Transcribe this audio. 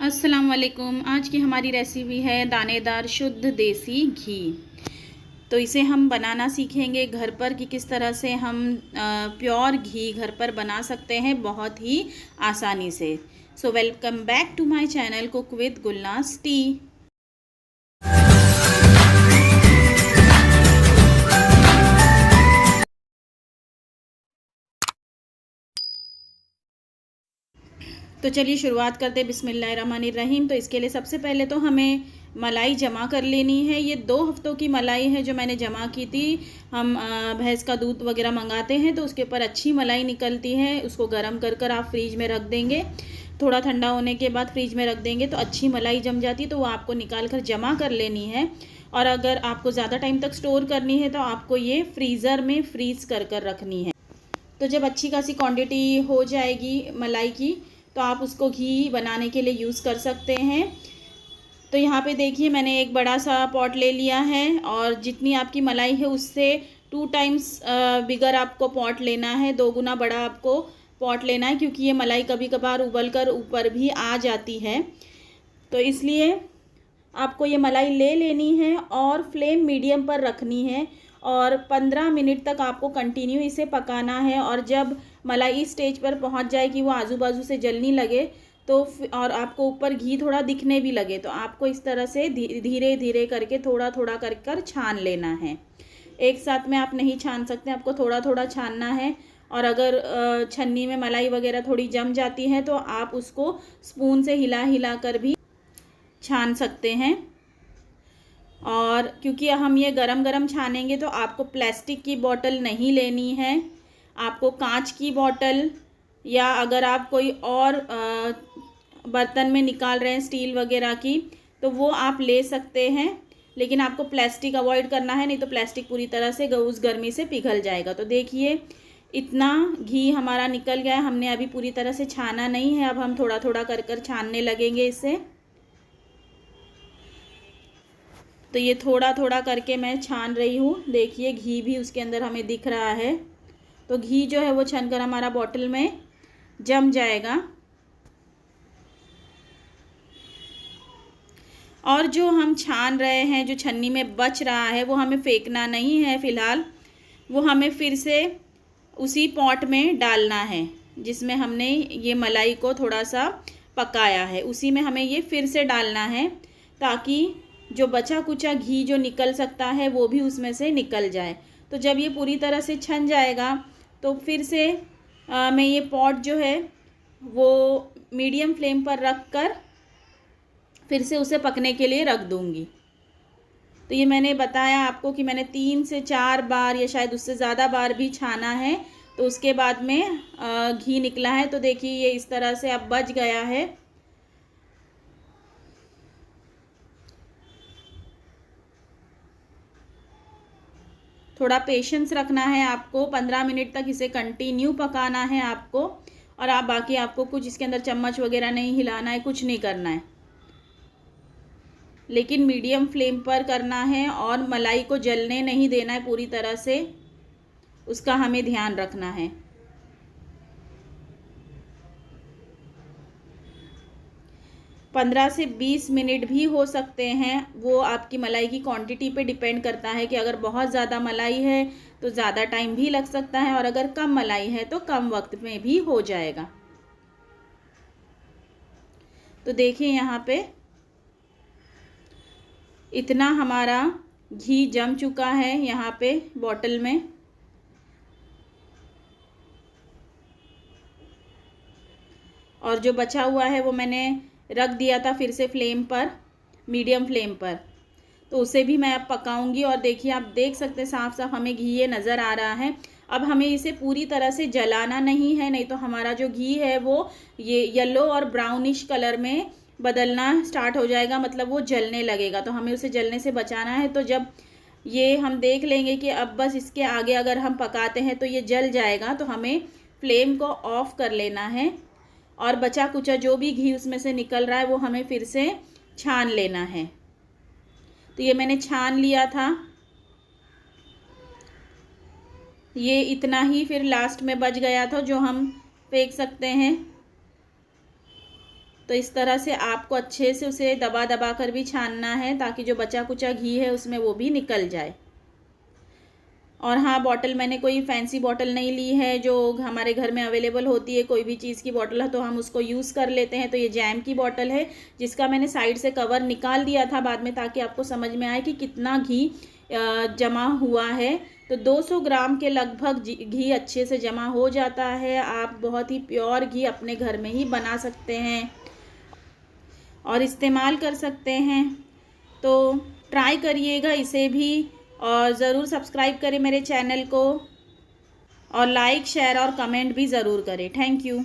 अस्सलाम वालेकुम। आज की हमारी रेसिपी है दानेदार शुद्ध देसी घी। तो इसे हम बनाना सीखेंगे घर पर कि किस तरह से हम प्योर घी घर पर बना सकते हैं बहुत ही आसानी से। So welcome back to my channel cook with Gulnaz T. तो चलिए शुरुआत करते हैं बिस्मिल्लाहिर्रहमानिर्रहीम। तो इसके लिए सबसे पहले तो हमें मलाई जमा कर लेनी है। ये 2 हफ्तों की मलाई है जो मैंने जमा की थी। हम भैंस का दूध वगैरह मंगाते हैं तो उसके ऊपर अच्छी मलाई निकलती है। उसको गर्म कर कर आप फ्रीज में रख देंगे। थोड़ा ठंडा होने के बाद फ्रीज में रख देंगे तो अच्छी मलाई जम जाती है, तो वो आपको निकाल कर जमा कर लेनी है। और अगर आपको ज़्यादा टाइम तक स्टोर करनी है तो आपको ये फ्रीज़र में फ्रीज़ कर कर रखनी है। तो जब अच्छी खासी क्वांटिटी हो जाएगी मलाई की तो आप उसको घी बनाने के लिए यूज़ कर सकते हैं। तो यहाँ पे देखिए मैंने एक बड़ा सा पॉट ले लिया है और जितनी आपकी मलाई है उससे 2 टाइम्स बिगर आपको पॉट लेना है, 2 गुना बड़ा आपको पॉट लेना है, क्योंकि ये मलाई कभी कभार उबल कर ऊपर भी आ जाती है। तो इसलिए आपको ये मलाई ले लेनी है और फ्लेम मीडियम पर रखनी है और 15 मिनट तक आपको कंटिन्यू इसे पकाना है। और जब मलाई इस स्टेज पर पहुंच जाए कि वो आजू बाजू से जलने लगे तो और आपको ऊपर घी थोड़ा दिखने भी लगे तो आपको इस तरह से धीरे धीरे करके थोड़ा थोड़ा कर छान लेना है। एक साथ में आप नहीं छान सकते, आपको थोड़ा थोड़ा छानना है। और अगर छन्नी में मलाई वगैरह थोड़ी जम जाती है तो आप उसको स्पून से हिला हिला कर भी छान सकते हैं। और क्योंकि हम ये गरम गरम छानेंगे तो आपको प्लास्टिक की बोतल नहीं लेनी है, आपको कांच की बोतल या अगर आप कोई और बर्तन में निकाल रहे हैं स्टील वगैरह की तो वो आप ले सकते हैं। लेकिन आपको प्लास्टिक अवॉइड करना है, नहीं तो प्लास्टिक पूरी तरह से उस गर्मी से पिघल जाएगा। तो देखिए इतना घी हमारा निकल गया है, हमने अभी पूरी तरह से छाना नहीं है। अब हम थोड़ा थोड़ा कर छानने लगेंगे इसे। तो ये थोड़ा थोड़ा करके मैं छान रही हूँ। देखिए घी भी उसके अंदर हमें दिख रहा है। तो घी जो है वो छनकर हमारा बॉटल में जम जाएगा। और जो हम छान रहे हैं, जो छन्नी में बच रहा है, वो हमें फेंकना नहीं है फ़िलहाल। वो हमें फिर से उसी पॉट में डालना है जिसमें हमने ये मलाई को थोड़ा सा पकाया है, उसी में हमें ये फिर से डालना है ताकि जो बचा कुचा घी जो निकल सकता है वो भी उसमें से निकल जाए। तो जब ये पूरी तरह से छन जाएगा तो फिर से मैं ये पॉट जो है वो मीडियम फ्लेम पर रख कर फिर से उसे पकने के लिए रख दूँगी। तो ये मैंने बताया आपको कि मैंने 3 से 4 बार या शायद उससे ज़्यादा बार भी छाना है। तो उसके बाद में घी निकला है। तो देखिए ये इस तरह से अब बच गया है। थोड़ा पेशेंस रखना है आपको, 15 मिनट तक इसे कंटिन्यू पकाना है आपको। और आप बाकी आपको कुछ इसके अंदर चम्मच वगैरह नहीं हिलाना है, कुछ नहीं करना है, लेकिन मीडियम फ्लेम पर करना है और मलाई को जलने नहीं देना है पूरी तरह से, उसका हमें ध्यान रखना है। 15 से 20 मिनट भी हो सकते हैं, वो आपकी मलाई की क्वांटिटी पे डिपेंड करता है कि अगर बहुत ज़्यादा मलाई है तो ज़्यादा टाइम भी लग सकता है और अगर कम मलाई है तो कम वक्त में भी हो जाएगा। तो देखिए यहाँ पे इतना हमारा घी जम चुका है यहाँ पे बॉटल में। और जो बचा हुआ है वो मैंने रख दिया था फिर से फ्लेम पर, मीडियम फ्लेम पर। तो उसे भी मैं अब पकाऊंगी। और देखिए आप देख सकते हैं साफ साफ हमें घी ये नज़र आ रहा है। अब हमें इसे पूरी तरह से जलाना नहीं है, नहीं तो हमारा जो घी है वो ये येलो और ब्राउनिश कलर में बदलना स्टार्ट हो जाएगा, मतलब वो जलने लगेगा। तो हमें उसे जलने से बचाना है। तो जब ये हम देख लेंगे कि अब बस इसके आगे अगर हम पकाते हैं तो ये जल जाएगा, तो हमें फ्लेम को ऑफ कर लेना है और बचा कुचा जो भी घी उसमें से निकल रहा है वो हमें फिर से छान लेना है। तो ये मैंने छान लिया था, ये इतना ही फिर लास्ट में बच गया था जो हम फेंक सकते हैं। तो इस तरह से आपको अच्छे से उसे दबा दबा कर भी छानना है, ताकि जो बचा कुचा घी है उसमें वो भी निकल जाए। और हाँ, बॉटल मैंने कोई फैंसी बॉटल नहीं ली है, जो हमारे घर में अवेलेबल होती है, कोई भी चीज़ की बॉटल है तो हम उसको यूज़ कर लेते हैं। तो ये जैम की बॉटल है, जिसका मैंने साइड से कवर निकाल दिया था बाद में, ताकि आपको समझ में आए कि कितना घी जमा हुआ है। तो 200 ग्राम के लगभग घी अच्छे से जमा हो जाता है। आप बहुत ही प्योर घी अपने घर में ही बना सकते हैं और इस्तेमाल कर सकते हैं। तो ट्राई करिएगा इसे भी, और ज़रूर सब्सक्राइब करें मेरे चैनल को, और लाइक शेयर और कमेंट भी ज़रूर करें। Thank you.